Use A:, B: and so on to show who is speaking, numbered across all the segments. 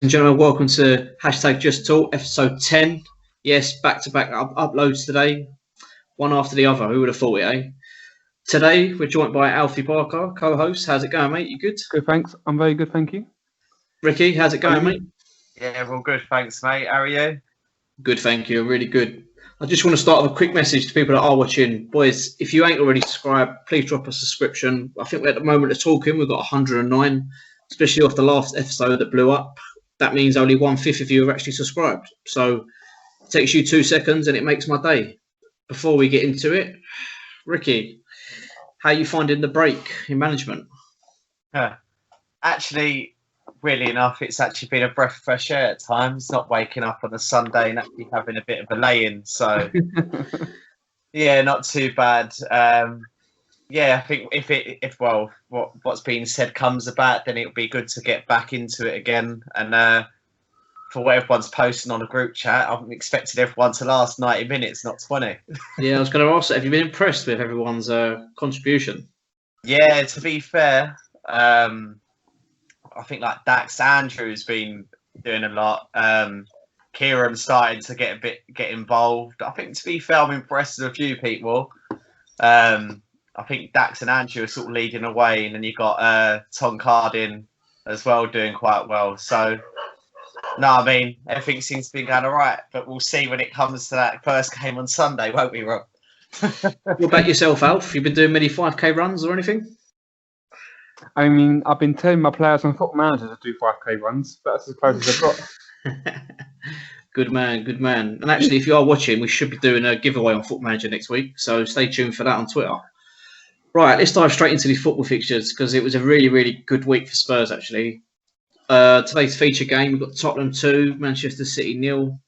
A: and gentlemen, welcome to hashtag Just Talk, episode 10. Yes, back-to-back uploads today, one after the other. Who would have thought it, eh? Today, we're joined by Alfie Barker, co-host. How's it going, mate? You good?
B: Good, thanks. I'm very good, thank you.
A: Ricky, how's it going, mate?
C: Yeah, we're all good, thanks, mate. How are you?
A: Good, thank you. Really good. I just want to start with a quick message to people that are watching. Boys, if you ain't already subscribed, please drop a subscription. I think we're at the moment of talking, we've got 109, especially off the last episode that blew up. That means only 1/5 of you have actually subscribed. So it takes you 2 seconds and it makes my day. Before we get into it, Ricky, how are you finding the break in management?
C: Actually, weirdly enough, it's actually been a breath of fresh air at times, not waking up on a Sunday and actually having a bit of a lay-in. So, yeah, not too bad. Yeah, I think if what's being said comes about, then it'll be good to get back into it again. And for what everyone's posting on the group chat, I'm expecting everyone to last 90 minutes, not 20.
A: Yeah, I was going to ask, have you been impressed with everyone's contribution?
C: Yeah, to be fair, I think like Dax Andrew's been doing a lot. Kieran started to get involved. I think, to be fair, I'm impressed with a few people. I think Dax and Andrew are sort of leading away, and then you got Tom Cardin as well doing quite well. So, no, I mean, everything seems to be going all right, but we'll see when it comes to that first game on Sunday, won't we, Rob?
A: What about yourself, Alf? You been doing many 5K runs or anything?
B: I mean, I've been telling my players on Football Manager to do 5k runs, but that's as close as I've got.
A: Good man, good man. And actually, if you are watching, we should be doing a giveaway on Football Manager next week, so stay tuned for that on Twitter. Right, let's dive straight into these football fixtures because it was a really, really good week for Spurs, actually. Today's feature game, we've got Tottenham 2, Manchester City 0.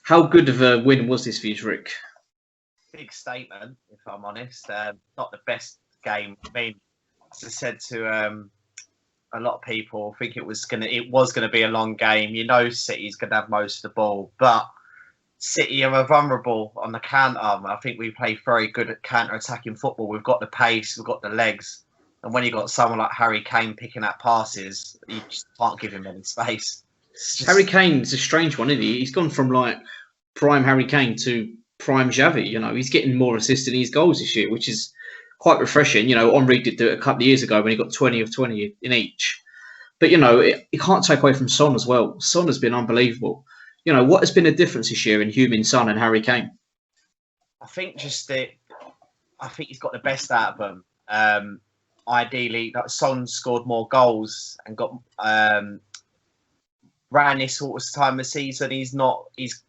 A: How good of a win was this for you, Rick?
C: Big statement, if I'm honest. Not the best game. I mean, as I said to a lot of people, I think it was gonna be a long game. You know, City's gonna have most of the ball, but City are vulnerable on the counter. I think we play very good at counter-attacking football. We've got the pace, we've got the legs, and when you've got someone like Harry Kane picking out passes, you just can't give him any space.
A: Harry Kane's a strange one, isn't he? He's gone from like prime Harry Kane to prime Xavi. You know, he's getting more assists than his goals this year, which is quite refreshing. You know, Henry did do it a couple of years ago when he got 20 of 20 in each. But, you know, you can't take away from Son as well. Son has been unbelievable. You know, what has been the difference this year in Heung-min Son and Harry Kane?
C: I think I think he's got the best out of them. Ideally, like Son scored more goals and got around this sort of time of season. He's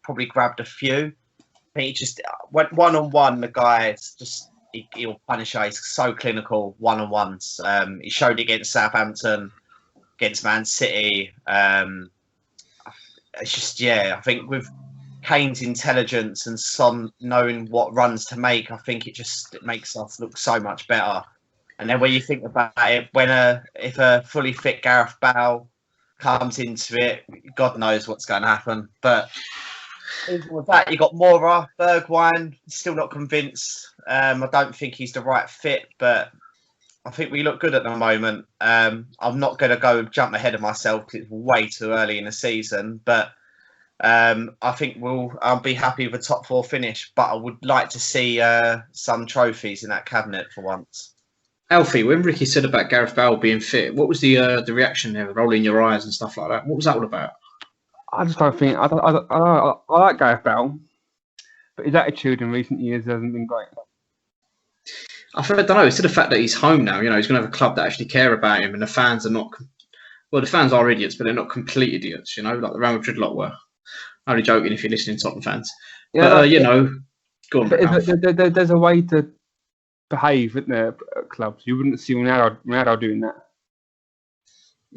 C: probably grabbed a few. I think he just went one-on-one. The guy just he'll punish you. He's so clinical one-on-ones. He showed it against Southampton, against Man City. It's just, yeah, I think with Kane's intelligence and Son knowing what runs to make, I think it makes us look so much better. And then when you think about it, if a fully fit Gareth Bale comes into it, God knows what's going to happen. But with that, you got Mora, Bergwijn, still not convinced. I don't think he's the right fit, but I think we look good at the moment. I'm not going to go jump ahead of myself because it's way too early in the season, but I think I'll be happy with a top 4 finish, but I would like to see some trophies in that cabinet for once.
A: Alfie, when Ricky said about Gareth Bale being fit, what was the reaction there, rolling your eyes and stuff like that? What was that all about?
B: I just don't think I like Gareth Bale, but his attitude in recent years hasn't been great.
A: I don't know. It's to the fact that he's home now. You know, he's going to have a club that actually care about him, and the fans are not. Well, the fans are idiots, but they're not complete idiots. You know, like the Real Madrid lot were. I'm only joking if you're listening, Tottenham fans. Yeah, but you know, go on.
B: There's a way to behave, isn't there, at clubs? You wouldn't see Ronaldo doing that.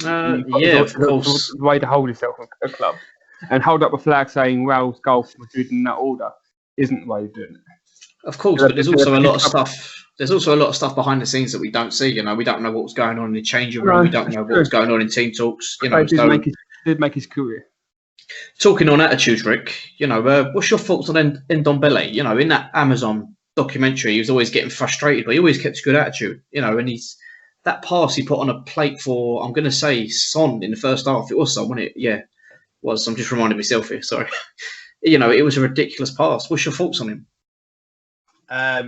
A: Yeah, of course.
B: The way to hold yourself at a club and hold up a flag saying Raul's goal for Madrid in that order isn't the way of doing it.
A: Of course, but there's also a lot of stuff. There's also a lot of stuff behind the scenes that we don't see. You know, we don't know what was going on in the changing room. We don't know what was going on in team talks. You know,
B: did make his career.
A: Talking on attitudes, Rick. You know, what's your thoughts on Ndombele? You know, in that Amazon documentary, he was always getting frustrated, but he always kept a good attitude. You know, and he's that pass he put on a plate for, I'm going to say Son in the first half. It was Son, wasn't it? Yeah, it was. I'm just reminding myself here. Sorry. It was a ridiculous pass. What's your thoughts on him?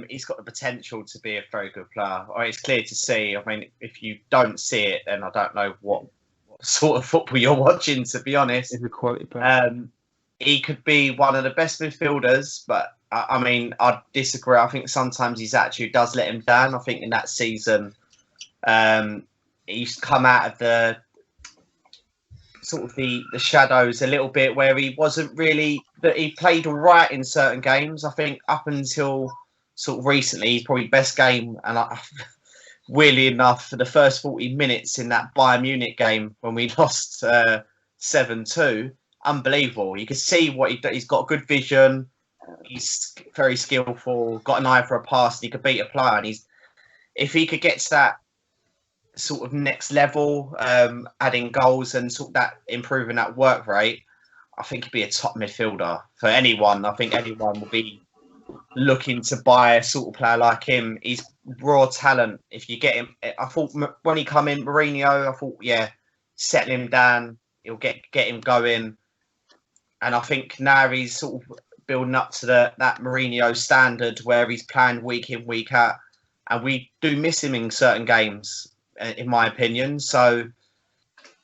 C: He's got the potential to be a very good player. It's clear to see. I mean, if you don't see it, then I don't know what sort of football you're watching, to be honest.
B: He's a quality player.
C: He could be one of the best midfielders, but I mean, I disagree. I think sometimes his attitude does let him down. I think in that season, he's come out of the sort of the shadows a little bit, where he wasn't really that he played all right in certain games. I think up until sort of recently, his probably best game, and weirdly enough, for the first 40 minutes in that Bayern Munich game when we lost 7-2, unbelievable. You can see what he's got good vision. He's very skillful, got an eye for a pass, and he could beat a player. And if he could get to that sort of next level, adding goals and sort of that improving that work rate, I think he'd be a top midfielder for anyone. I think anyone will be looking to buy a sort of player like him. He's raw talent. If you get him, I thought when he come in, Mourinho, I thought, settle him down. He'll get him going. And I think now he's sort of building up to that Mourinho standard where he's playing week in, week out. And we do miss him in certain games, in my opinion. So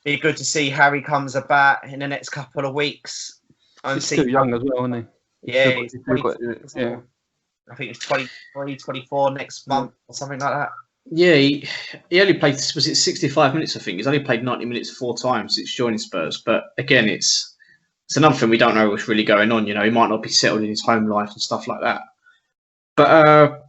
C: be good to see how he comes about in the next couple of weeks.
B: He's still young as well, isn't he?
C: Yeah, I think it's 23, 24 next month or something like that.
A: Yeah, he only played, was it 65 minutes, I think. He's only played 90 minutes 4 times since joining Spurs. But again, it's another thing we don't know what's really going on. He might not be settled in his home life and stuff like that. But,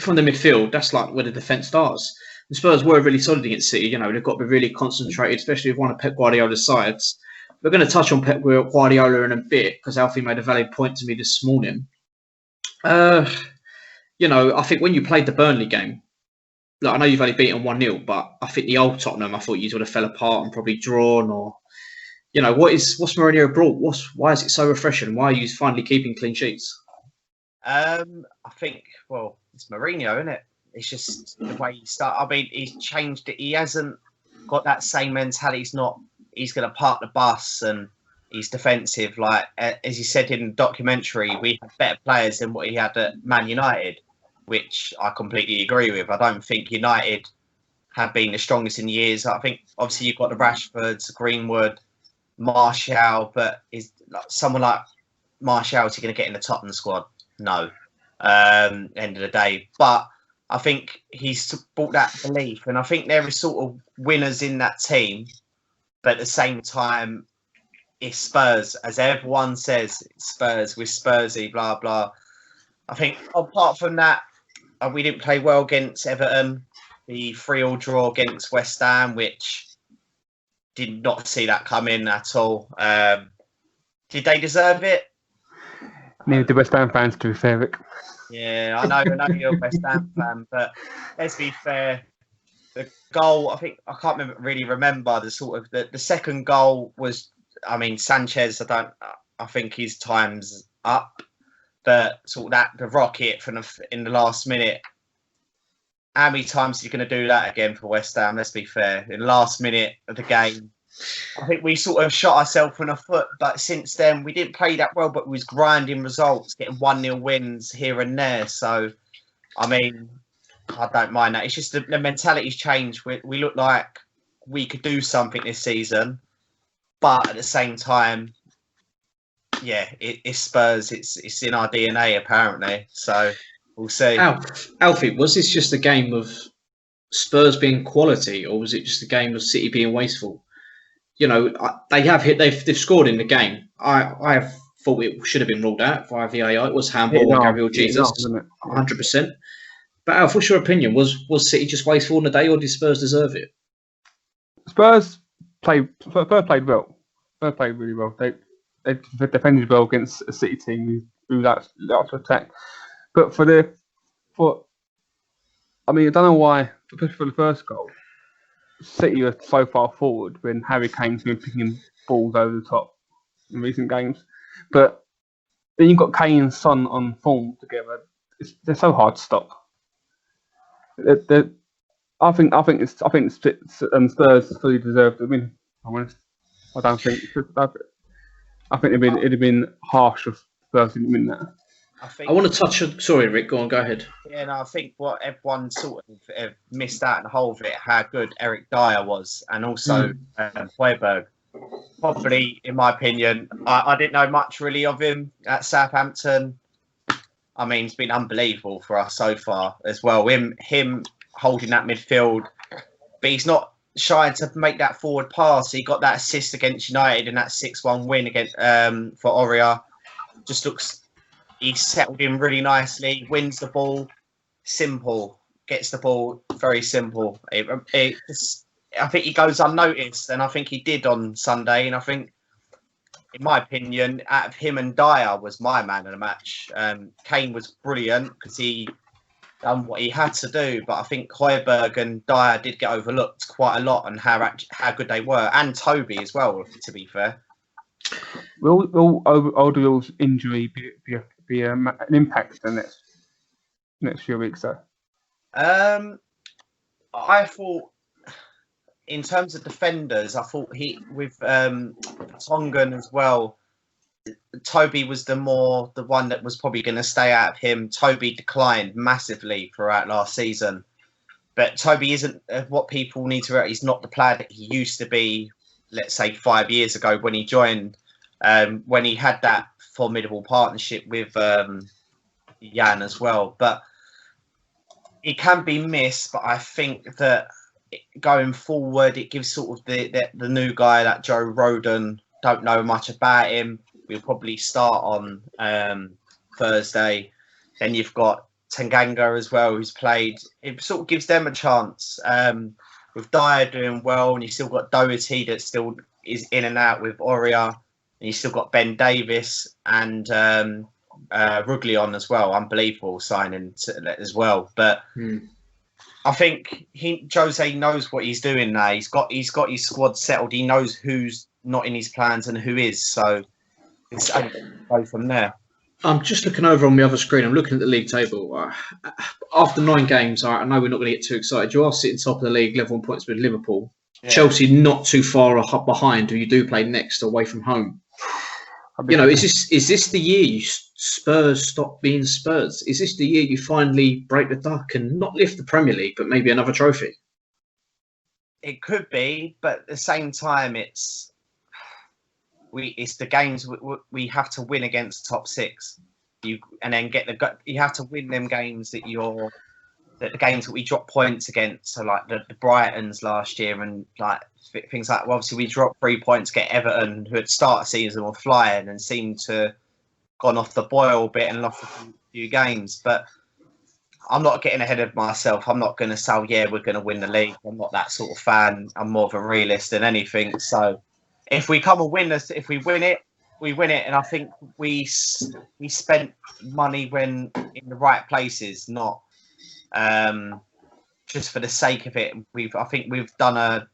A: from the midfield, that's like where the defence starts. The Spurs were really solid against City. They've got to be really concentrated, especially with one of Pep Guardiola's sides. We're going to touch on Pep Guardiola in a bit because Alfie made a valid point to me this morning. I think when you played the Burnley game, I know you've only beaten 1-0, but I think the old Tottenham, I thought you would have fell apart and probably drawn, or what's Mourinho brought? Why is it so refreshing? Why are you finally keeping clean sheets?
C: I think, it's Mourinho, isn't it? It's just the way he started. I mean, he's changed it. He hasn't got that same mentality. He's going to park the bus and he's defensive. Like, as he said in the documentary, we have better players than what he had at Man United, which I completely agree with. I don't think United have been the strongest in years. I think, obviously, you've got the Rashfords, Greenwood, Martial, but is someone like Martial, is he going to get in the Tottenham squad? No. End of the day. But I think he's brought that belief, and I think there are sort of winners in that team. But at the same time, it's Spurs, as everyone says, Spurs, we're Spursy, blah, blah. I think apart from that, we didn't play well against Everton. The 3-3 draw against West Ham, which did not see that coming at all. Did they deserve it?
B: Neither the West Ham fans, to be fair, Rick.
C: Yeah, I know you're a West Ham fan, but let's be fair. The goal, I can't really remember the sort of the second goal was. I mean, Sanchez. I think his time's up. But sort of the rocket in the last minute. How many times are you going to do that again for West Ham? Let's be fair. In the last minute of the game, I think we sort of shot ourselves in the foot. But since then, we didn't play that well. But we was grinding results, getting 1-0 wins here and there. So, I mean, I don't mind that. It's just the mentality's changed. We look like we could do something this season, but at the same time, it's Spurs. It's in our DNA apparently. So we'll see.
A: Alfie, was this just a game of Spurs being quality, or was it just a game of City being wasteful? They've scored in the game. I thought it should have been ruled out via VAR. It was handball on Gabriel Jesus, 100%. But Alf, what's your opinion? Was City just wasteful on the day, or did Spurs deserve it?
B: Spurs played well. Spurs played really well. They defended well against a City team who likes to attack. But I don't know why, especially for the first goal, City were so far forward when Harry Kane's been picking balls over the top in recent games. But then you've got Kane and Son on form together. They're so hard to stop. I think Spurs fully deserved the win. I'm honest. I don't think. I think it'd have been harsh if Spurs didn't win that.
A: I want to touch on. Sorry, Rick. Go ahead.
C: Yeah, no, I think what everyone sort of missed out in the whole of it, how good Eric Dyer was, and also Højbjerg. Probably, in my opinion, I didn't know much really of him at Southampton. I mean, it's been unbelievable for us so far as well. Him holding that midfield, but he's not shy to make that forward pass. He got that assist against United in that 6-1 win against for Aurier. Just looks. He settled in really nicely, wins the ball, simple, gets the ball, very simple. I think he goes unnoticed, and I think he did on Sunday. And I think, in my opinion, out of him and Dyer was my man of the match. Kane was brilliant because he done what he had to do, but I think Højbjerg and Dyer did get overlooked quite a lot on how good they were, and Toby as well, to be fair.
B: Will Alderweirald's injury be an impact in the next few weeks, though?
C: I thought, in terms of defenders, I thought with Tongan as well, Toby was the one that was probably going to stay out of him. Toby declined massively throughout last season, but Toby isn't what people need to realize. He's not the player that he used to be, let's say 5 years ago when he joined, when he had that formidable partnership with Jan as well. But it can be missed, but I think that going forward, it gives sort of the new guy, that Joe Rodon, don't know much about him. We'll probably start on Thursday. Then you've got Tanganga as well, who's played. It sort of gives them a chance. With Dyer doing well, and you still got Doherty that still is in and out with Aurier, and you still got Ben Davis and Ruglion as well. Unbelievable signing as well. But I think Jose knows what he's doing now. He's got his squad settled. He knows who's not in his plans and who is. So it's go from there.
A: I'm just looking over on the other screen. I'm looking at the league table. After 9 games, I know we're not going to get too excited. You are sitting top of the league, level on points with Liverpool. Yeah. Chelsea not too far behind, who you do play next away from home. You know, is this the year Spurs stop being Spurs? Is this the year you finally break the duck and not lift the Premier League, but maybe another trophy?
C: It could be, but at the same time, it's the games we have to win against top 6. You have to win them games the games that we drop points against. So like the Brightons last year and like things like, well, obviously we dropped 3 points against Everton, who at start of season were flying and seemed to gone off the boil a bit and lost a few games. But I'm not getting ahead of myself. I'm not going to say, yeah, we're going to win the league. I'm not that sort of fan. I'm more of a realist than anything. So if we come and win if we win it, we win it. And I think we spent money when in the right places, not just for the sake of it. I think we've done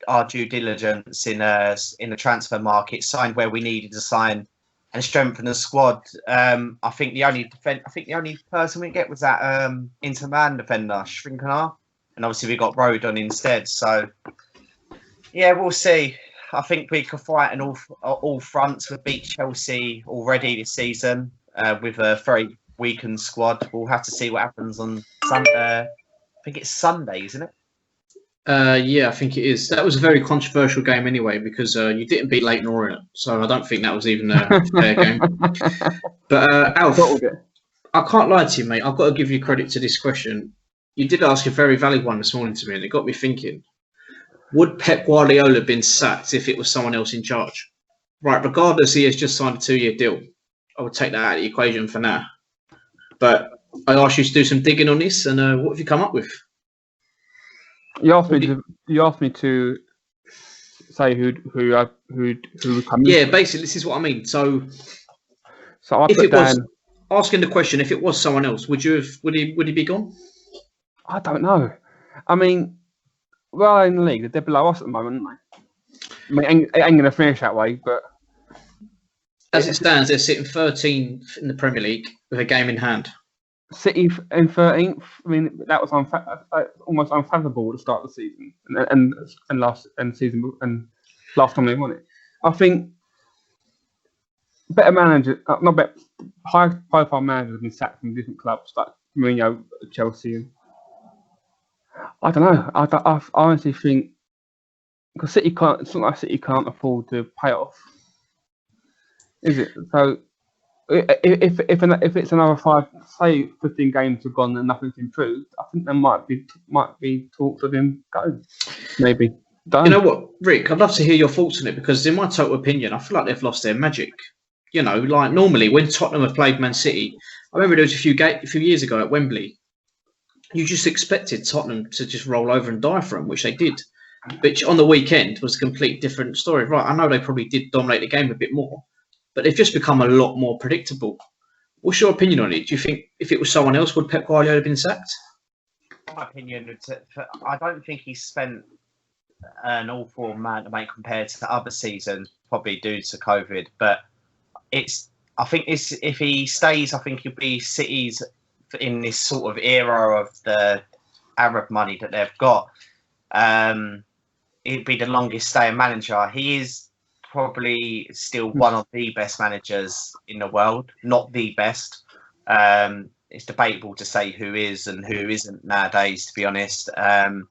C: our due diligence in the transfer market, signed where we needed to sign, and strengthen the squad. I think the only person we get was that Inter-Man defender, Shrinkanar, and obviously we got Rodon instead. So yeah, we'll see. I think we could fight on all fronts. We've beat Chelsea already this season with a very weakened squad. We'll have to see what happens on Sunday. I think it's Sunday, isn't it?
A: Yeah, I think it is. That was a very controversial game anyway, because you didn't beat Leyton Orient, so I don't think that was even a fair game. But Alf, I can't lie to you, mate. I've got to give you credit to this question. You did ask a very valid one this morning to me, and it got me thinking. Would Pep Guardiola have been sacked if it was someone else in charge? Right, regardless, he has just signed a 2-year deal. I would take that out of the equation for now. But I asked you to do some digging on this, and what have you come up with?
B: You asked me to say who would come in.
A: Yeah, basically, this is what I mean. So
B: I
A: if
B: put
A: it
B: down,
A: was asking the question, if it was someone else, would he be gone?
B: I don't know. I mean, well, in the league, they're below us at the moment, aren't they? I mean, it ain't going to finish that way, but
A: as it stands, they're sitting 13th in the Premier League with a game in hand.
B: City in 13th. I mean, that was almost unfathomable at the start of the season, and last time they won it. I think better manager, not better, high-profile managers have been sacked from different clubs like Mourinho, Chelsea. And I don't know. I honestly think because City can't. It's not like City can't afford to pay off, is it? So. If it's another 15 games have gone and nothing's improved, I think there might be talks of him going. Maybe. Done.
A: You know what, Rick? I'd love to hear your thoughts on it because, in my total opinion, I feel like they've lost their magic. You know, like normally when Tottenham have played Man City, I remember there was a few years ago at Wembley. You just expected Tottenham to just roll over and die for them, which they did. Which on the weekend was a complete different story. Right? I know they probably did dominate the game a bit more. But they've just become a lot more predictable. What's your opinion on it? Do you think if it was someone else, would Pep Guardiola have been sacked?
C: My opinion, I don't think he spent an awful amount of money compared to the other seasons, probably due to COVID. But I think if he stays, I think he'll be City's in this sort of era of the Arab money that they've got. He'd be the longest staying manager. He is probably still one of the best managers in the world, not the best. It's debatable to say who is and who isn't nowadays, to be honest. I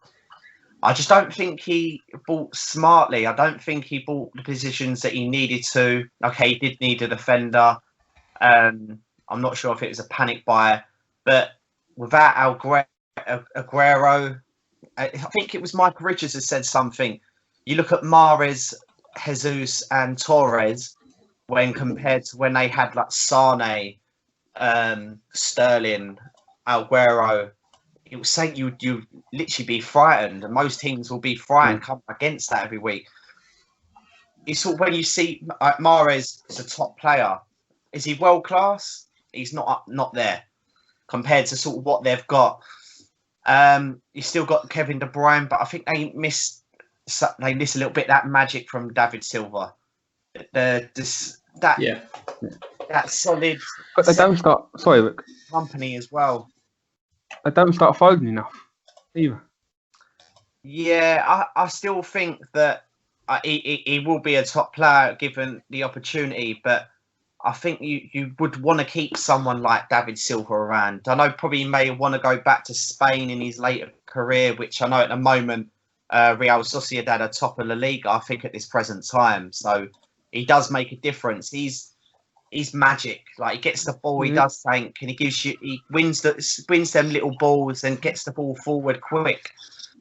C: just don't think he bought smartly. I don't think he bought the positions that he needed to. Okay, he did need a defender. I'm not sure if it was a panic buy, but without Aguero, I think it was Michael Richards who said something. You look at Mahrez, Jesus and Torres when compared to when they had like Sane, Sterling, Aguero, it was saying you literally be frightened, and most teams will be frightened come against that every week. It's sort of when you see Mahrez is a top player, is he world class? He's not there compared to sort of what they've got. You still got Kevin De Bruyne, but I think they miss a little bit that magic from David Silva. That solid.
B: But they don't start. Sorry, Rick.
C: Company as well.
B: They don't start folding enough either.
C: Yeah, I still think that he will be a top player given the opportunity, but I think you would want to keep someone like David Silva around. I know probably he may want to go back to Spain in his later career, which I know at the moment Real Sociedad are top of La Liga, I think, at this present time. So he does make a difference. He's magic. Like, he gets the ball, he does think, and he wins them little balls and gets the ball forward quick.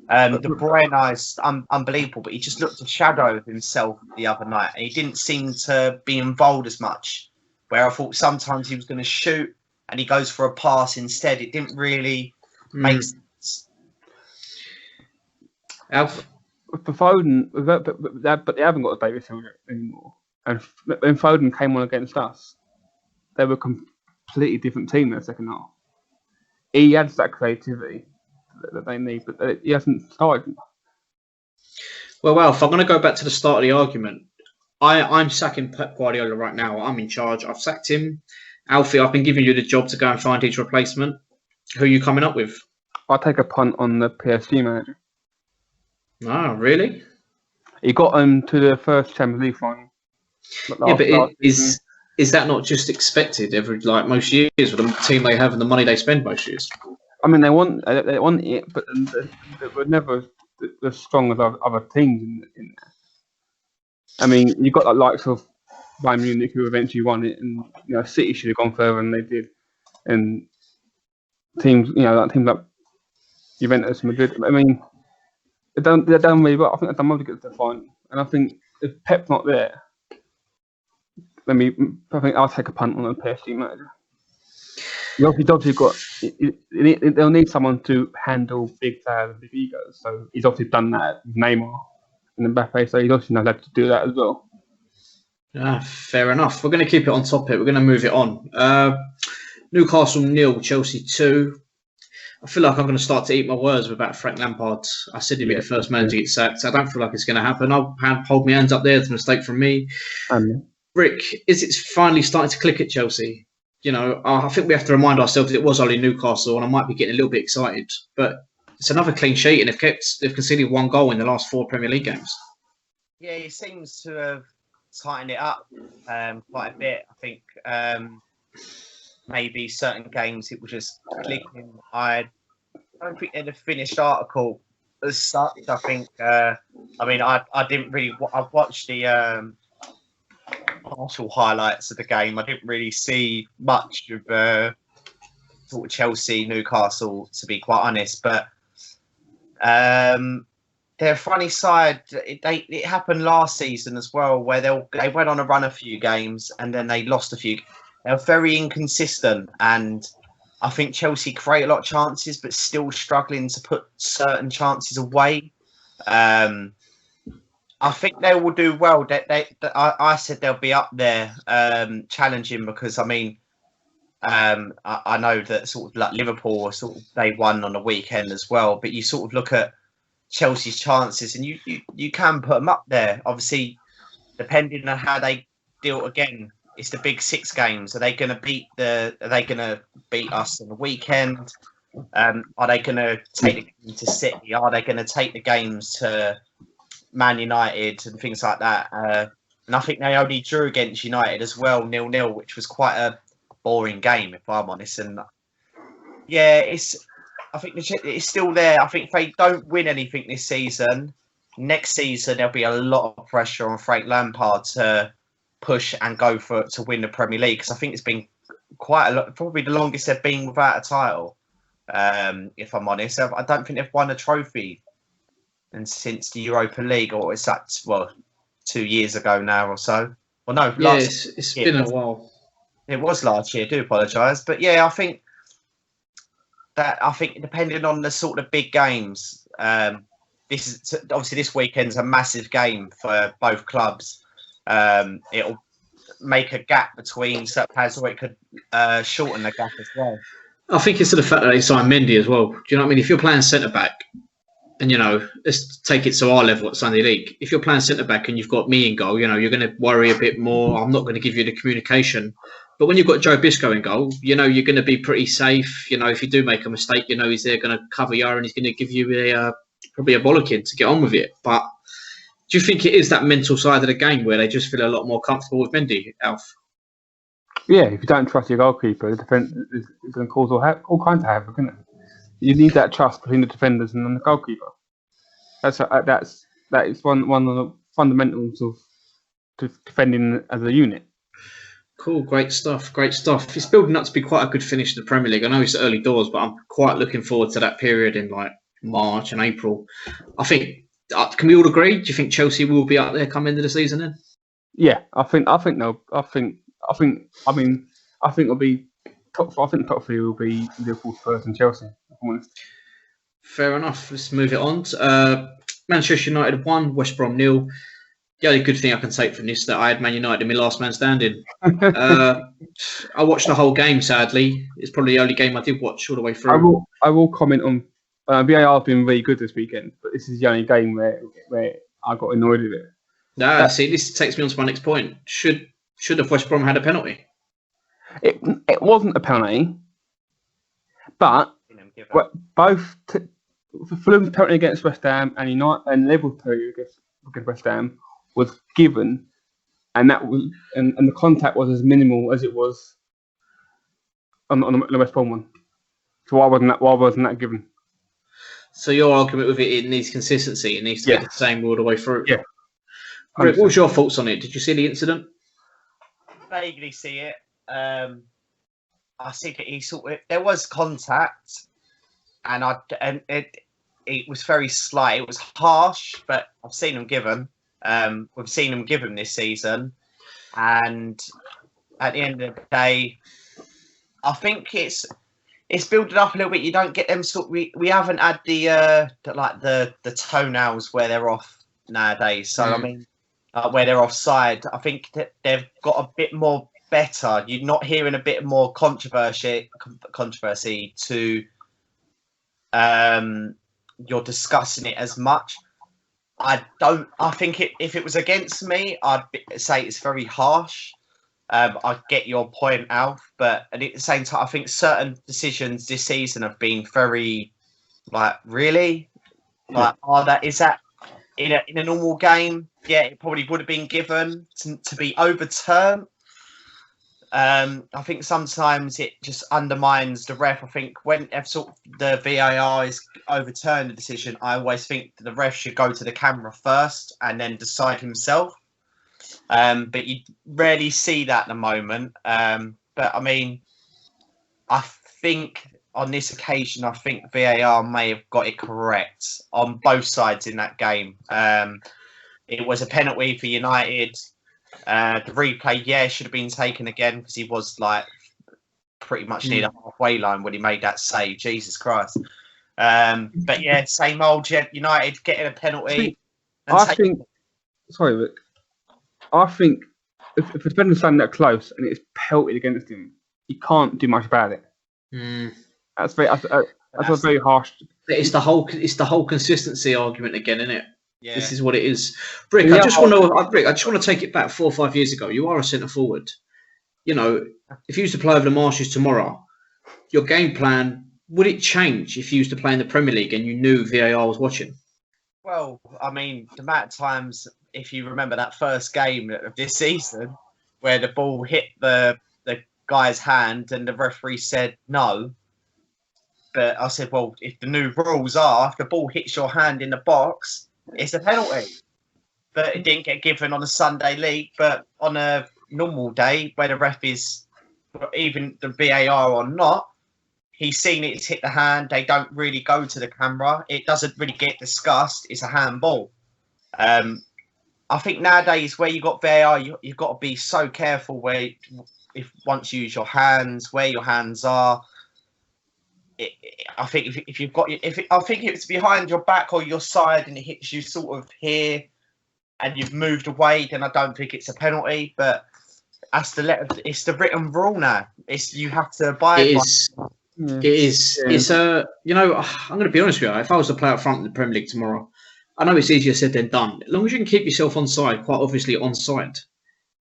C: De Bruyne is unbelievable, but he just looked a shadow of himself the other night. He didn't seem to be involved as much, where I thought sometimes he was going to shoot and he goes for a pass instead. It didn't really make sense.
B: For Foden, but they haven't got a David Silva anymore. And when Foden came on against us, they were a completely different team in the second half. He adds that creativity that they need, but he hasn't started.
A: Well, if I'm going to go back to the start of the argument, I'm sacking Pep Guardiola right now. I'm in charge. I've sacked him. Alfie, I've been giving you the job to go and find his replacement. Who are you coming up with?
B: I'll take a punt on the PSG manager.
A: Oh, really?
B: He got to the first Champions League final.
A: Yeah, but is that not just expected every most years with the team they have and the money they spend most years?
B: I mean, they want it, but they were never as strong as other teams in there. I mean, you've got the likes of Bayern Munich who eventually won it, and City should have gone further than they did. And teams, like teams like Juventus, Madrid. I mean, they've done really well. I think they've done well to get to the final. And I think if Pep's not there, I think I'll take a punt on the PSG manager. He's obviously got. They'll need someone to handle big players and big egos. So he's obviously done that with Neymar and Mbappe. So he's obviously knows how to do that as well.
A: Fair enough. We're going to keep it on topic. We're going to move it on. Newcastle 0, Chelsea 2. I feel like I'm going to start to eat my words about Frank Lampard. I said he'd be the first man to get sacked. I don't feel like it's going to happen. I'll hold my hands up there. It's a mistake from me. Rick, is it finally starting to click at Chelsea? you know, I think we have to remind ourselves it was only Newcastle, and I might be getting a little bit excited, but it's another clean sheet, and they've conceded 1 goal in the last 4 Premier League games.
C: Yeah, he seems to have tightened it up quite a bit. I think maybe certain games it was just clicking. I don't think they're the finished article as such. I think, I didn't really. I watched the partial highlights of the game. I didn't really see much of sort of Chelsea, Newcastle, to be quite honest. But they're a funny side. It happened last season as well, where they went on a run a few games and then they lost a few. They were very inconsistent, and I think Chelsea create a lot of chances, but still struggling to put certain chances away. I think they will do well. I said they'll be up there challenging because, I mean, I know that sort of like Liverpool, they won on the weekend as well. But you sort of look at Chelsea's chances and you can put them up there. Obviously, depending on how they deal again, it's the big 6 games. Are they going to beat us on the weekend? Are they going to take the game to City? Are they going to take the games to Man United and things like that? And I think they only drew against United as well, 0-0, which was quite a boring game, if I'm honest. And yeah, I think it's still there. I think if they don't win anything this season, next season there'll be a lot of pressure on Frank Lampard to push and go to win the Premier League, because I think it's been quite a lot, probably the longest they've been without a title. If I'm honest, I don't think they've won a trophy and since the Europa League, or is that 2 years ago now or so? Well, no,
A: it's been a while.
C: It was last year. I do apologise, but yeah, I think depending on the sort of big games, this is obviously this weekend's a massive game for both clubs. It'll make a gap between certain players, or it could shorten the gap as well.
A: I think it's to the fact that they signed Mendy as well. Do you know what I mean? If you're playing centre back, and let's take it to our level at Sunday League. If you're playing centre back and you've got me in goal, you're going to worry a bit more. I'm not going to give you the communication. But when you've got Joe Bisco in goal, you're going to be pretty safe. If you do make a mistake, he's there going to cover you and he's going to give you probably a bollocking to get on with it. But do you think it is that mental side of the game where they just feel a lot more comfortable with Mendy, Alf?
B: Yeah, if you don't trust your goalkeeper, the defense is going to cause all kinds of havoc, isn't it? You need that trust between the defenders and the goalkeeper. That is one of the fundamentals of defending as a unit.
A: Cool, great stuff. It's building up to be quite a good finish in the Premier League. I know it's early doors, but I'm quite looking forward to that period in like March and April. I think, can we all agree? Do you think Chelsea will be up there come end of the season then?
B: Yeah, I think no. I think it'll be top. I think top 3 will be Liverpool, Spurs, and Chelsea.
A: Fair enough. Let's move it on. Manchester United 1, West Brom 0. The only good thing I can take from this is that I had Man United in my last man standing. I watched the whole game, sadly. It's probably the only game I did watch all the way through.
B: I will comment on VAR has been really good this weekend, but this is the only game where I got annoyed with it.
A: See, this takes me on to my next point. Should have West Brom had a penalty?
B: It wasn't a penalty, but both Fulham's penalty against West Ham and United and Liverpool's penalty against West Ham was given, and that was and the contact was as minimal as it was on the West Brom one. So why wasn't that given?
A: So your argument with it needs consistency. It needs to be the same all the way through.
B: Yeah.
A: Rick, what was your thoughts on it? Did you see the incident?
C: Vaguely see it. I think there was contact, and it was very slight. It was harsh, but I've seen them given. We've seen them given this season, and at the end of the day, I think it's building up a little bit. You don't get them we haven't had the toenails where they're off nowadays. So I mean, where they're offside, I think that they've got a bit more better. You're not hearing a bit more controversy to you're discussing it as much. I think if it was against me, I'd say it's very harsh. I get your point, Alf, but at the same time, I think certain decisions this season have been very, really, is that in a normal game? Yeah, it probably would have been given to be overturned. I think sometimes it just undermines the ref. I think when the VAR is overturned the decision, I always think the ref should go to the camera first and then decide himself. But you rarely see that at the moment. But I mean, I think on this occasion, I think VAR may have got it correct on both sides in that game. It was a penalty for United. The replay, should have been taken again because he was pretty much near the halfway line when he made that save. Jesus Christ. But yeah, same old United getting a penalty.
B: I think if the defender's standing that close and it's pelted against him, you can't do much about it. That's a very harsh.
A: It's the whole consistency argument again, isn't it?
C: Yeah.
A: This is what it is. Rick, I just want to take it back 4 or 5 years ago. You are a centre forward. You know, if you used to play over the Marshes tomorrow, your game plan, would it change if you used to play in the Premier League and you knew VAR was watching?
C: Well, I mean, the amount of times, if you remember that first game of this season, where the ball hit the guy's hand and the referee said no. But I said, well, if the new rules are, if the ball hits your hand in the box, it's a penalty. But it didn't get given on a Sunday league. But on a normal day, where the ref is, even the VAR or not, he's seen it's hit the hand. They don't really go to the camera. It doesn't really get discussed. It's a handball. I think nowadays where you got VAR, you've got to be so careful once you use your hands, where your hands are. I think if it's behind your back or your side and it hits you sort of here, and you've moved away, then I don't think it's a penalty. But it's the written rule now. You have to abide by it.
A: It is. Yeah. It's I'm going to be honest with you. If I was to play up front in the Premier League tomorrow, I know it's easier said than done. As long as you can keep yourself onside, quite obviously onside,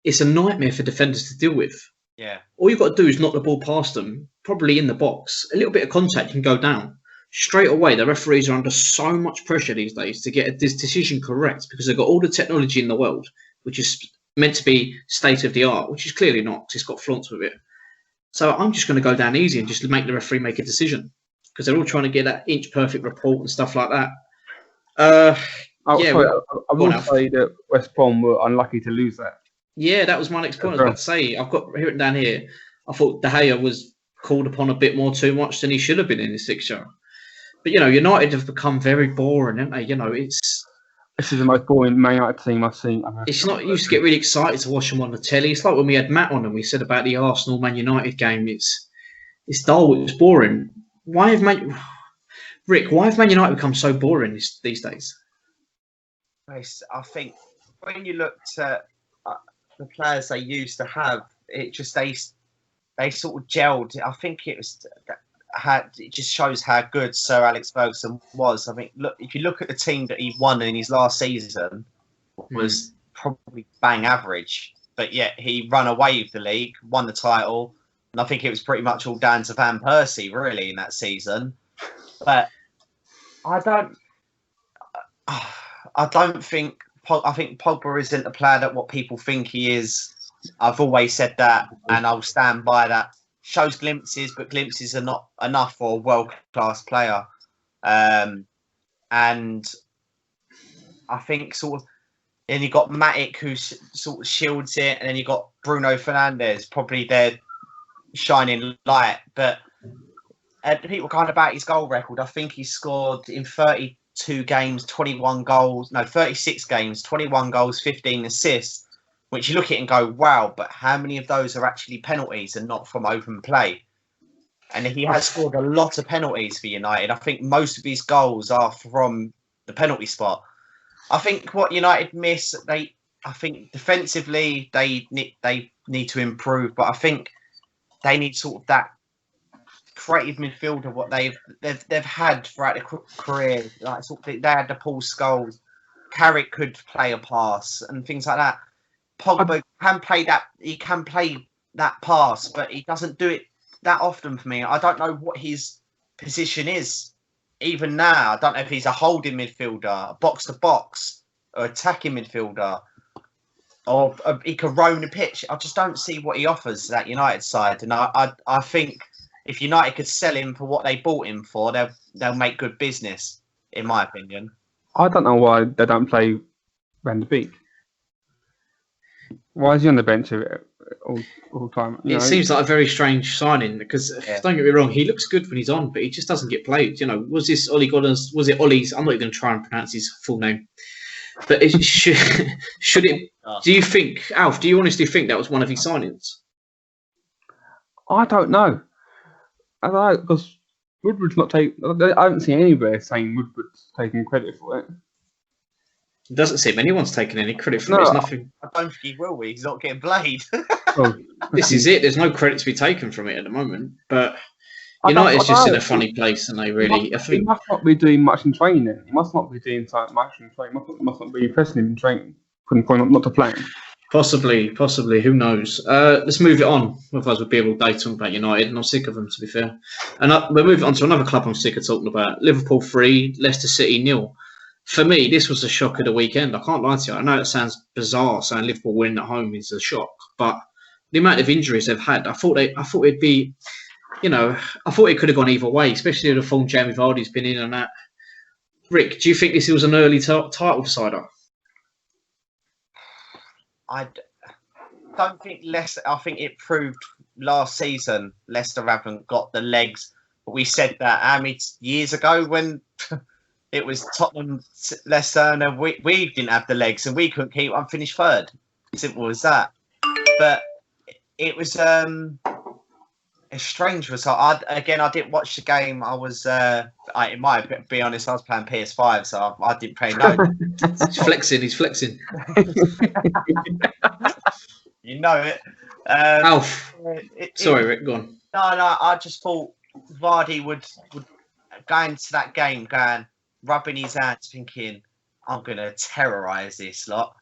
A: it's a nightmare for defenders to deal with.
C: Yeah.
A: All you've got to do is knock the ball past them, probably in the box. A little bit of contact can go down. Straight away, the referees are under so much pressure these days to get this decision correct because they've got all the technology in the world, which is meant to be state of the art, which is clearly not because it's got flaunts with it. So I'm just going to go down easy and just make the referee make a decision because they're all trying to get that inch perfect report and stuff like that.
B: I will say that West Brom were unlucky to lose that.
A: Yeah, that was my next point. I was about to say, I've got written down here. I thought De Gea was called upon a bit more too much than he should have been in this fixture. But United have become very boring, haven't they? This
B: is the most boring Man United team I've seen.
A: It's not. You used to get really excited to watch them on the telly. It's like when we had Matt on and we said about the Arsenal Man United game. It's dull. It's boring. Why have Man United become so boring these days?
C: I think when you looked at the players they used to have, it just they sort of gelled. I think it just shows how good Sir Alex Ferguson was. I mean, if you look at the team that he won in his last season, was probably bang average, but yet he ran away with the league, won the title, and I think it was pretty much all down to Van Persie really in that season. But I think Pogba isn't the player that what people think he is. I've always said that, and I'll stand by that. Shows glimpses, but glimpses are not enough for a world-class player. And I think then you got Matic who sort of shields it, and then you got Bruno Fernandes, probably their shining light. But people kind of about his goal record. I think he scored in 32 games, 21 goals. No, 36 games, 21 goals, 15 assists. Which you look at it and go, wow, but how many of those are actually penalties and not from open play? And he has scored a lot of penalties for United. I think most of his goals are from the penalty spot. I think what United miss, I think defensively they need to improve, but I think they need sort of that creative midfielder what they've had throughout their career. They had the Paul Scholes, Carrick could play a pass and things like that. Pogba can play that. He can play that pass, but he doesn't do it that often for me. I don't know what his position is. Even now, I don't know if he's a holding midfielder, a box to box, or attacking midfielder, or he could roam the pitch. I just don't see what he offers that United side, and I think if United could sell him for what they bought him for, they'll make good business, in my opinion.
B: I don't know why they don't play Van de Beek. Why is he on the bench all the time?
A: It seems like a very strange signing because don't get me wrong, he looks good when he's on, but he just doesn't get played. You know, was this Ollie Goddard's? Was it Ollie's? I'm not even going to try and pronounce his full name. But should it? Do you think, Alf? Do you honestly think that was one of his signings?
B: I don't know. I don't know because Woodward's not taking. I haven't seen anywhere saying Woodward's taking credit for it.
A: It doesn't seem anyone's taking any credit for it. It's nothing.
C: I don't think he will. He's not getting played.
B: Well,
A: this is it. There's no credit to be taken from it at the moment. But United's just in a funny place, and they really.
B: He must not be doing much in training. Then. He must not be doing much in training. Must not be pressing him in training. Couldn't point not to play him.
A: Possibly. Who knows? Let's move it on. Otherwise, we'll be able to day talking about United, and I'm sick of them, to be fair. And we're moving on to another club I'm sick of talking about. Liverpool 3, Leicester City 0. For me, this was a shock of the weekend. I can't lie to you. I know it sounds bizarre saying Liverpool winning at home is a shock, but the amount of injuries they've had, I thought it'd be, I thought it could have gone either way, especially with the form Jamie Vardy's been in and that. Rick, do you think this was an early title decider?
C: I don't think Leicester. I think it proved last season Leicester haven't got the legs. But we said that how many years ago when it was Tottenham, Leicester, and we didn't have the legs and we couldn't keep unfinished third. Simple as that. But it was a strange result. I didn't watch the game. I was, it might be honest, I was playing PS5, so I didn't pay no.
A: He's flexing.
C: You know it.
A: Alf. Sorry, Rick, go on.
C: No, I just thought Vardy would go into that game rubbing his hands, thinking, I'm going to terrorise this lot.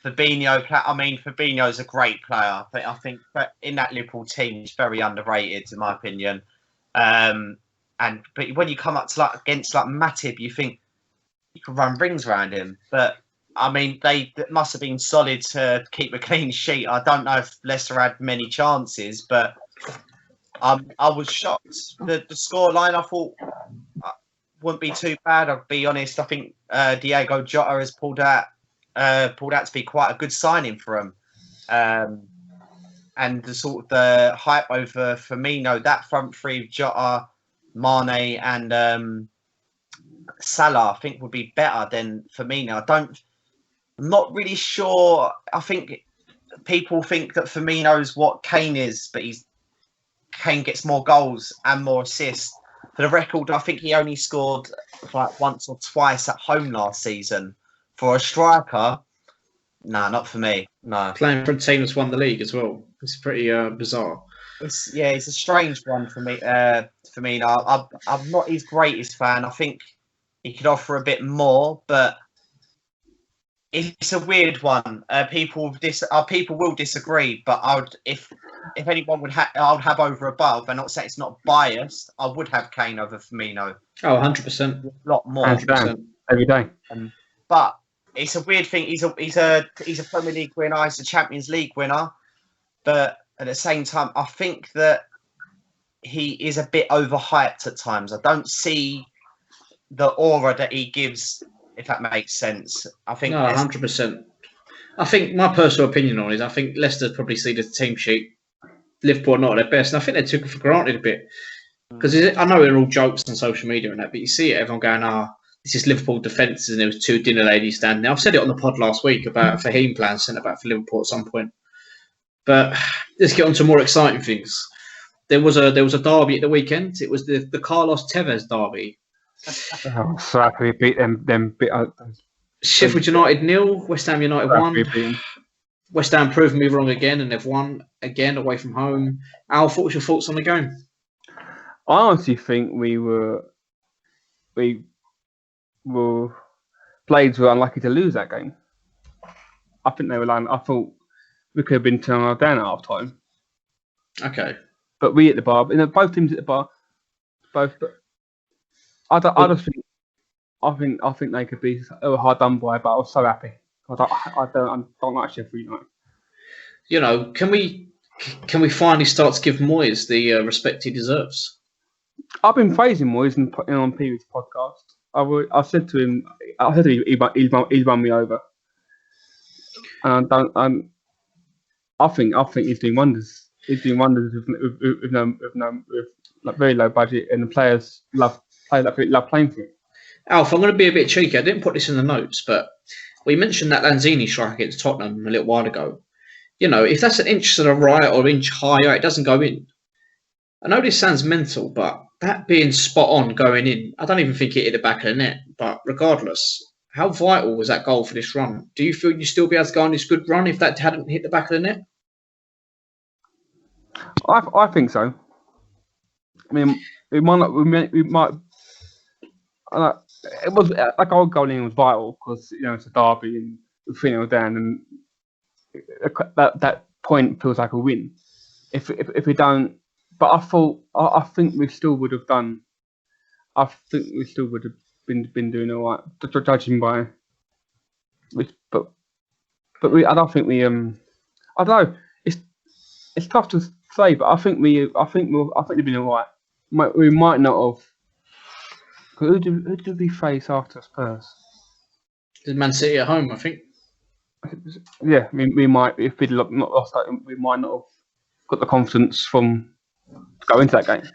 C: Fabinho's a great player. I think in that Liverpool team, he's very underrated, in my opinion. But when you come up to against Matip, you think you can run rings around him. But they must have been solid to keep a clean sheet. I don't know if Leicester had many chances, but I was shocked. The scoreline, I thought, wouldn't be too bad. I'll be honest. I think Diego Jota has pulled out to be quite a good signing for him. And the hype over Firmino, that front three, Jota, Mane, and Salah, I think would be better than Firmino. I'm not really sure. I think people think that Firmino is what Kane is, but Kane gets more goals and more assists. For the record, I think he only scored once or twice at home last season. For a striker, no, not for me. No.
A: Playing for a team that's won the league as well. It's pretty bizarre.
C: It's a strange one for me. I'm not his greatest fan. I think he could offer a bit more, but it's a weird one. People will disagree, but if anyone would I would have over above, and not say it's not biased, I would have Kane over Firmino.
A: Oh, 100%.
C: A lot more.
B: 100%. Every day.
C: But it's a weird thing. He's a Premier League winner. He's a Champions League winner. But at the same time, I think that he is a bit overhyped at times. I don't see the aura that he gives, if that makes sense. I think
A: 100%. I think my personal opinion on it is I think Leicester probably see the team sheet. Liverpool are not at their best. And I think they took it for granted a bit. Because I know they're all jokes on social media and that, but you see it, everyone going, this is Liverpool defence, and there was two dinner ladies standing there. I've said it on the pod last week about Fahim playing centre-back for Liverpool at some point. But let's get on to more exciting things. There was a derby at the weekend. It was the Carlos Tevez derby.
B: Oh, so happy we beat them.
A: Sheffield United 0, West Ham United 1. West Ham proving me wrong again, and they've won again away from home. Al, what was your thoughts on the game?
B: I honestly think Blades were unlucky to lose that game. I think they were. I thought we could have been 2-0 down at half time.
A: Okay.
B: But we at the bar, both teams at the bar, both. But I just think, I think they could be hard done by. But I was so happy. I don't like Sheffield United.
A: You know, can we finally start to give Moyes the respect he deserves?
B: I've been praising Moyes on previous podcasts. I said to him, he's won me over, and I think he's doing wonders. He's doing wonders with like very low budget, and the players love playing for him.
A: Alf, I'm going to be a bit cheeky. I didn't put this in the notes, but we mentioned that Lanzini strike against Tottenham a little while ago. You know, if that's an inch to the right or an inch higher, it doesn't go in. I know this sounds mental, but that being spot on going in, I don't even think it hit the back of the net. But regardless, how vital was that goal for this run? Do you feel you'd still be able to go on this good run if that hadn't hit the back of the net?
B: I think so. I mean, we might. It was like our goal in was vital because it's a derby and we're 3-0 down, and that point feels like a win. If we don't, but I think we still would have done. I think we still would have been doing all right, judging by. But I don't think we I don't know. It's tough to say, but I think we've been all right. We might not have. Who did we face after Spurs?
A: Did Man City at home, I think.
B: Yeah, we might, if we'd not lost that, we might not have got the confidence from to go into that game.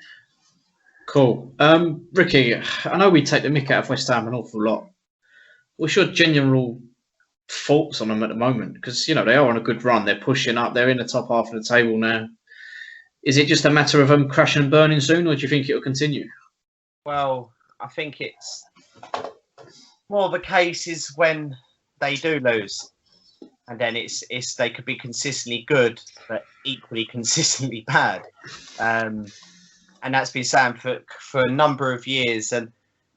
A: Cool. Ricky, I know we take the mick out of West Ham an awful lot. What's your general thoughts on them at the moment? Because, they are on a good run. They're pushing up. They're in the top half of the table now. Is it just a matter of them crashing and burning soon, or do you think it will continue?
C: Well, I think it's more of a case is when they do lose. And then it's they could be consistently good, but equally consistently bad. And that's been saying for a number of years. And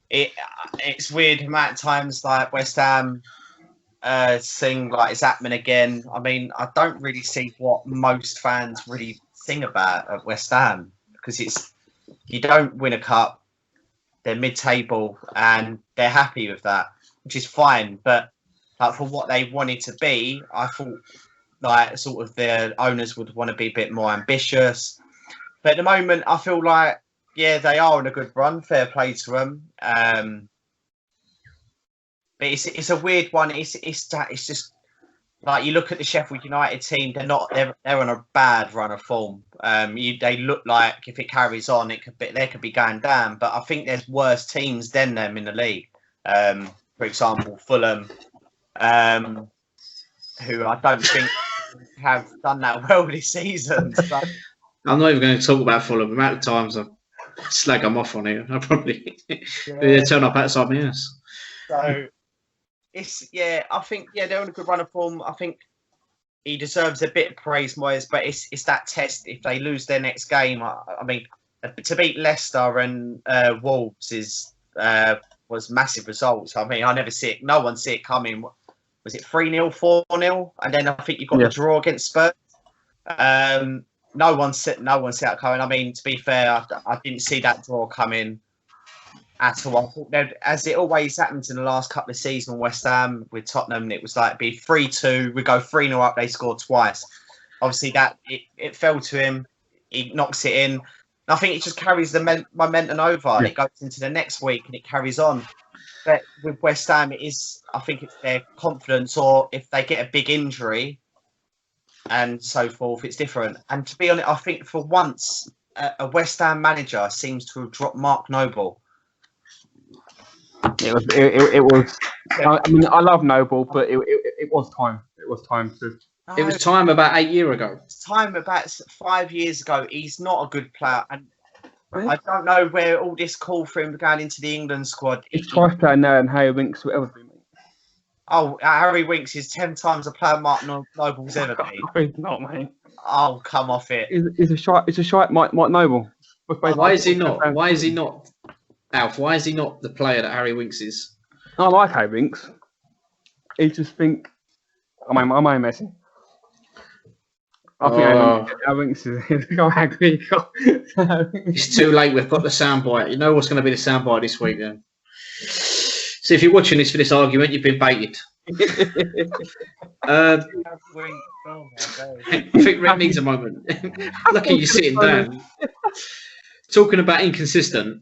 C: it's weird at times, like West Ham sing like it's happening again. I mean, I don't really see what most fans really sing about at West Ham, because you don't win a cup, they're mid-table, and they're happy with that, which is fine. But for what they wanted to be, I thought sort of their owners would want to be a bit more ambitious. But at the moment, I feel like, yeah, they are on a good run. Fair play to them. But it's a weird one. It's just like you look at the Sheffield United team. They're on a bad run of form. They look like if it carries on, they could be going down. But I think there's worse teams than them in the league. For example, Fulham, who I don't think have done that well this season. So.
A: I'm not even going to talk about Fulham. The amount of times I slag them off on here, I probably turn up outside my house.
C: So I think they're on a good run of form. I think he deserves a bit of praise, Moyes, but it's that test. If they lose their next game, I mean, to beat Leicester and Wolves was massive results. I mean, I never see it. No one see it coming. Was it 3-0, 4-0, and then I think you got the draw against Spurs. No one see that coming. I mean, to be fair, I didn't see that draw coming at all. I thought as it always happens in the last couple of seasons, West Ham with Tottenham, it was like be 3-2, we go 3-0 up, they score twice. Obviously, that it fell to him. He knocks it in. And I think it just carries the momentum over. Yeah. It goes into the next week and it carries on. But with West Ham, I think it's their confidence, or if they get a big injury and so forth, it's different. And to be honest, I think for once, a West Ham manager seems to have dropped Mark Noble.
B: It was. I mean, I love Noble, but it was time. It was time to.
A: It was time about 8 years ago.
C: It's time about 5 years ago. He's not a good player, and I don't know where all this call for him going into the England squad.
B: He's twice playing now, and Harry Winks will ever be.
C: Oh, Harry Winks is 10 times the player Mark Noble's ever been.
B: He's not, mate.
C: Oh, come off it.
B: It's a shite Mark Noble.
A: Why is he not? Why is he not? Alf, why is he not the player that Harry Winks is?
B: I like Harry Winks. He just think, am I messing? I think
A: Oh.
B: I think this is go angry.
A: It's too late. We've got the soundbite. You know what's going to be the soundbite this week, then. So if you're watching this for this argument, you've been baited. I think Rick needs a moment. Lucky you're sitting down. Talking about inconsistent.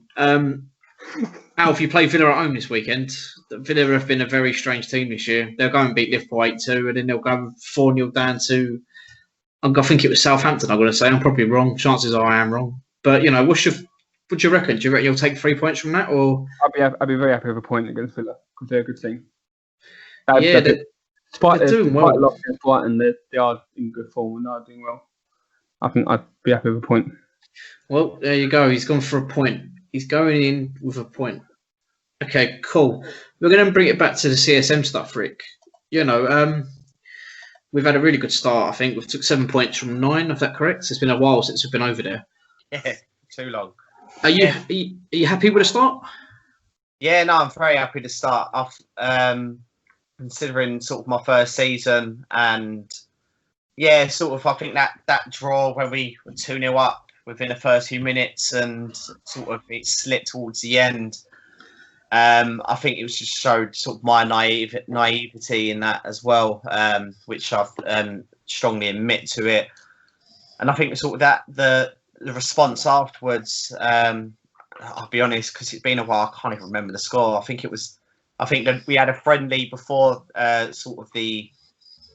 A: Alf, you play Villa at home this weekend. Villa have been a very strange team this year. They'll go and beat Liverpool 8-2, and then they'll go 4-0 down to. I think it was Southampton. I'm going to say I'm probably wrong. Chances are I am wrong. But what do you reckon? Do you reckon you'll take 3 points from that, or?
B: I'd be very happy with a point against Villa because they're a good team.
A: Despite
B: they're
A: doing well.
B: Quite a lot against Brighton, they are in good form and they are doing well. I think I'd be happy with a point.
A: Well, there you go. He's gone for a point. He's going in with a point. Okay, cool. We're going to bring it back to the CSM stuff, Rick. We've had a really good start, I think. We've took 7 points from 9, is that correct? It's been a while since we've been over there.
C: Yeah, too long.
A: Are you happy with the start?
C: Yeah, no, I'm very happy to start off. Considering sort of my first season, and I think that draw where we were 2-0 up within the first few minutes and sort of it slipped towards the end. I think it was just showed sort of my naivety in that as well, which I strongly admit to it. And I think sort of that the response afterwards, I'll be honest, because it's been a while, I can't even remember the score. I think that we had a friendly before sort of the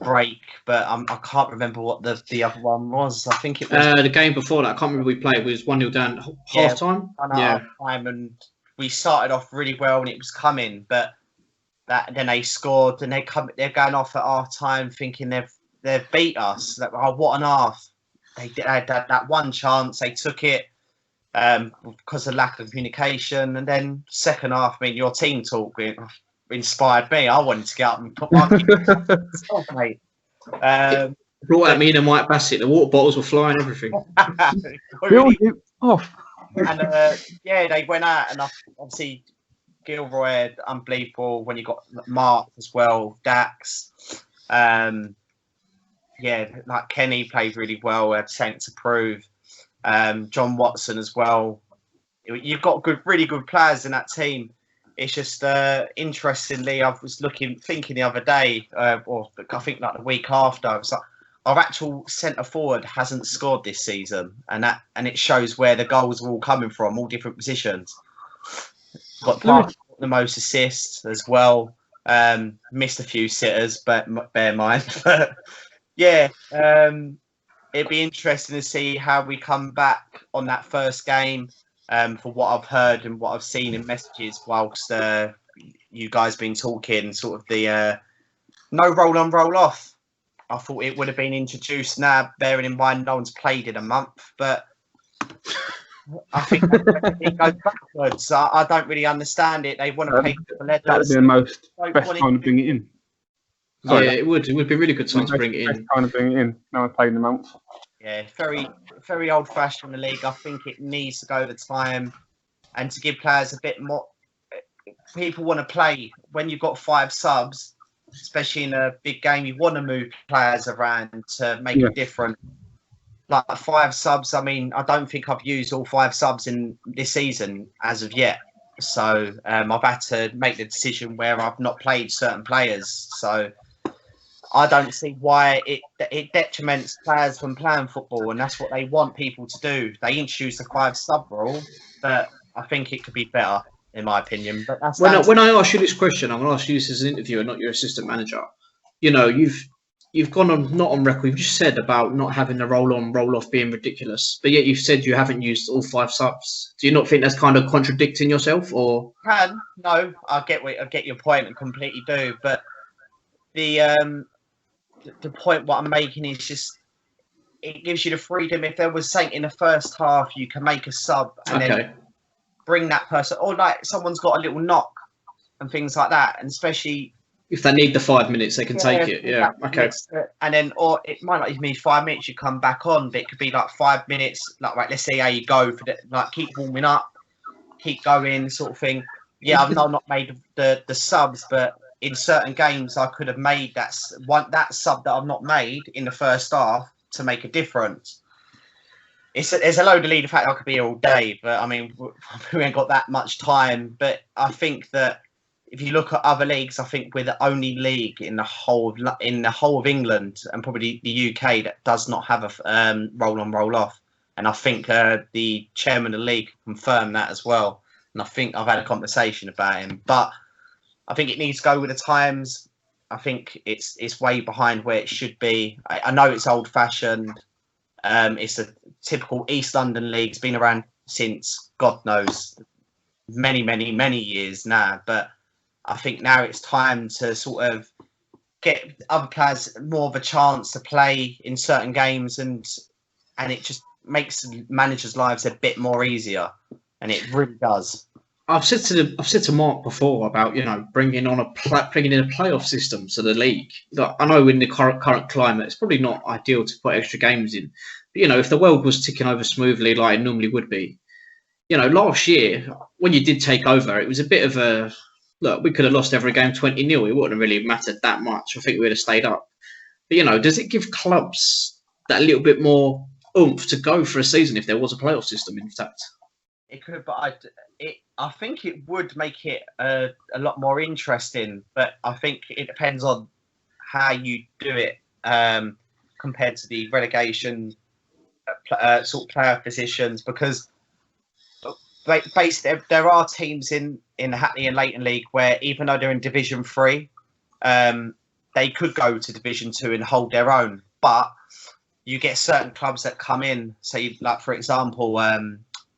C: break, but I can't remember what the other one was. I think it was
A: the game before that. I can't remember we played. It was 1-0 down half time.
C: Half time, and we started off really well, and it was coming, but then they scored, and they're going off at half time, thinking they've beat us. What on earth? They had that one chance, they took it. Because of lack of communication, and then second half, your team talk inspired me. I wanted to get up and put my off, mate.
A: Brought out me and Mike Bassett. The water bottles were flying, everything.
B: Off.
C: And they went out, and obviously Gilroy, unbelievable. When you got Mark as well, Dax. Like Kenny played really well. Had something to prove. John Watson as well. You've got really good players in that team. It's just interestingly, I was thinking the other day, or I think like the week after, I was like, our actual centre forward hasn't scored this season, and it shows where the goals are all coming from, all different positions. Got the most assists as well. Missed a few sitters, but bear in mind. But it'd be interesting to see how we come back on that first game. For what I've heard and what I've seen in messages whilst you guys been talking, sort of the no roll on, roll off. I thought it would have been introduced now, bearing in mind no one's played in a month, but I think it goes backwards. I don't really understand it. They want to pay for letters.
B: That would be the best time to bring it in.
A: It would be a really good time to bring it in.
B: Time to bring it in. No one played in a month.
C: Yeah, very, very old-fashioned in the league. I think it needs to go the time and to give players a bit more. People want to play when you've got 5 subs, especially in a big game. You want to move players around to make it different. Like 5 subs. I mean, I don't think I've used all 5 subs in this season as of yet. So I've had to make the decision where I've not played certain players. So I don't see why it detriments players from playing football, and that's what they want people to do. They introduce the 5 sub rule, but I think it could be better, in my opinion. But that's
A: when I ask you this question, I'm going to ask you this as an interviewer, not your assistant manager. You've gone on not on record. You've just said about not having the roll on, roll off being ridiculous, but yet you've said you haven't used all 5 subs. Do you not think that's kind of contradicting yourself, or?
C: No, I get your point and completely do, but the point what I'm making is just it gives you the freedom. If there was something in the first half, you can make a sub and then bring that person, or like someone's got a little knock and things like that, and especially
A: if they need the 5 minutes, they can take it. Yeah, okay.
C: And then, or it might not even be 5 minutes. You come back on, but it could be like 5 minutes. Like, right, let's see how you go for keep warming up, keep going, sort of thing. Yeah, I've not made the subs, but in certain games, I could have made that sub that I've not made in the first half to make a difference. There's a load of league. In fact, I could be here all day, but I mean, we ain't got that much time. But I think that if you look at other leagues, I think we're the only league in the whole of England and probably the UK that does not have a roll on, roll off. And I think the chairman of the league confirmed that as well. And I think I've had a conversation about him, but I think it needs to go with the times. I think it's way behind where it should be. I know it's old fashioned. It's a typical East London league. It's been around since God knows many years now. But I think now it's time to sort of get other players more of a chance to play in certain games, and it just makes managers' lives a bit more easier, and it really does.
A: I've said to Mark before about bringing in a playoff system to the league. I know in the current climate, it's probably not ideal to put extra games in. But if the world was ticking over smoothly like it normally would be, last year when you did take over, it was a bit of a look. We could have lost every game 20-0. It wouldn't have really mattered that much. I think we would have stayed up. But does it give clubs that little bit more oomph to go for a season if there was a playoff system? In fact,
C: it could, but I think it would make it a lot more interesting. But I think it depends on how you do it compared to the relegation sort of playoff positions, because basically there are teams in the Hackney and Leighton League where even though they're in Division 3, they could go to Division 2 and hold their own. But you get certain clubs that come in, say like for example,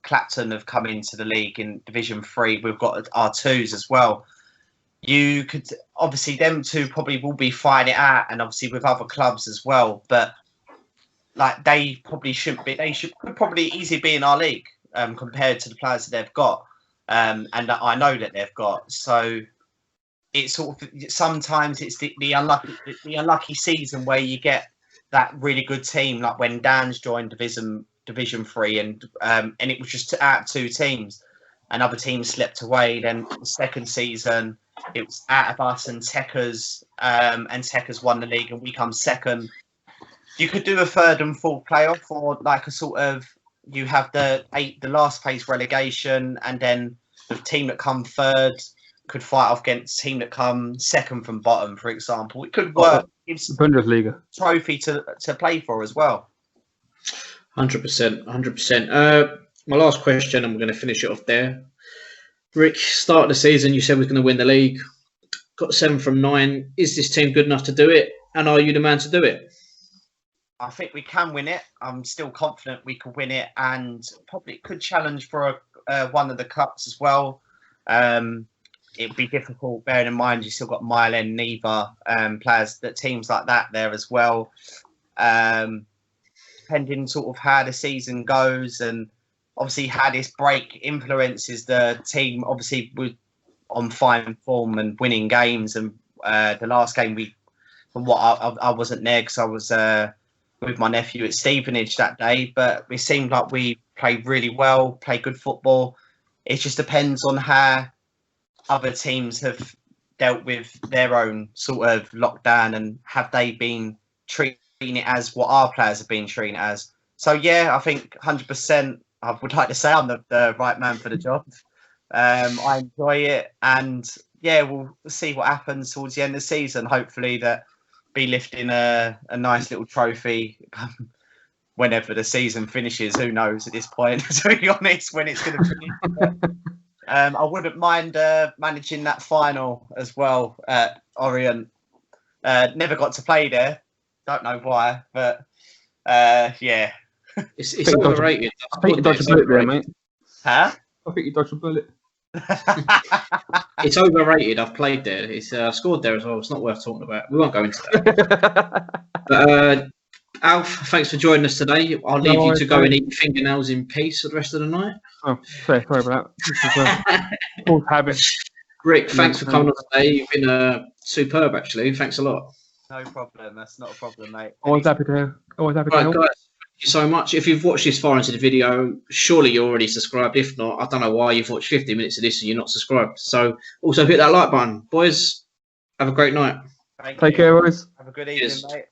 C: Clapton have come into the league in Division 3. We've got our twos as well. You could obviously them two probably will be fighting it out, and obviously with other clubs as well. But like they probably shouldn't be. Could probably easily be in our league compared to the players that they've got, and that I know that they've got. So it's sort of sometimes it's the unlucky season where you get that really good team, like when Dan's joined Division 3, and it was just out 2 teams, and other teams slipped away. Then the second season, it was out of us and Techers, and Techers won the league, and we come second. You could do a third and fourth playoff, or like a sort of you have the last place relegation, and then the team that come third could fight off against the team that come second from bottom, for example. It could work. It's
B: Bundesliga
C: trophy to play for as well.
A: 100%. My last question, and we're going to finish it off there. Rick, start of the season, you said we're going to win the league. Got 7 from 9. Is this team good enough to do it? And are you the man to do it?
C: I think we can win it. I'm still confident we could win it, and probably could challenge for one of the cups as well. It would be difficult, bearing in mind you still got Milan, Neva, players, teams like that there as well. Depending sort of how the season goes, and obviously how this break influences the team. Obviously, we're on fine form and winning games, and the last game I wasn't there because I was with my nephew at Stevenage that day, but it seemed like we played really well, played good football. It just depends on how other teams have dealt with their own sort of lockdown, and have they been treating it as what our players have been treating it as. So yeah, I think 100%. I would like to say I'm the right man for the job. I enjoy it, and yeah, we'll see what happens towards the end of the season. Hopefully that be lifting a nice little trophy whenever the season finishes. Who knows at this point, to be honest, when it's going to finish. I wouldn't mind managing that final as well at Orient. Never got to play there. Don't know why, but yeah.
A: It's overrated.
B: I think you dodged a bullet there, mate.
C: Huh?
B: I think you dodged a bullet.
A: It's overrated. I've played there. It's scored there as well. It's not worth talking about. We won't go into that. But Alf, thanks for joining us today. I'll leave you to go and eat fingernails in peace for the rest of the night.
B: Oh, sorry about that. Old habit.
A: Rick, thanks for coming on today. You've been superb, actually. Thanks a lot.
C: No problem. That's not a problem, mate.
B: Always happy to help.
A: Right, guys, thank you so much. If you've watched this far into the video, surely you're already subscribed. If not, I don't know why you've watched 50 minutes of this and you're not subscribed. So also hit that like button. Boys, have a great night.
B: Take care, boys.
C: Have a good evening, mate.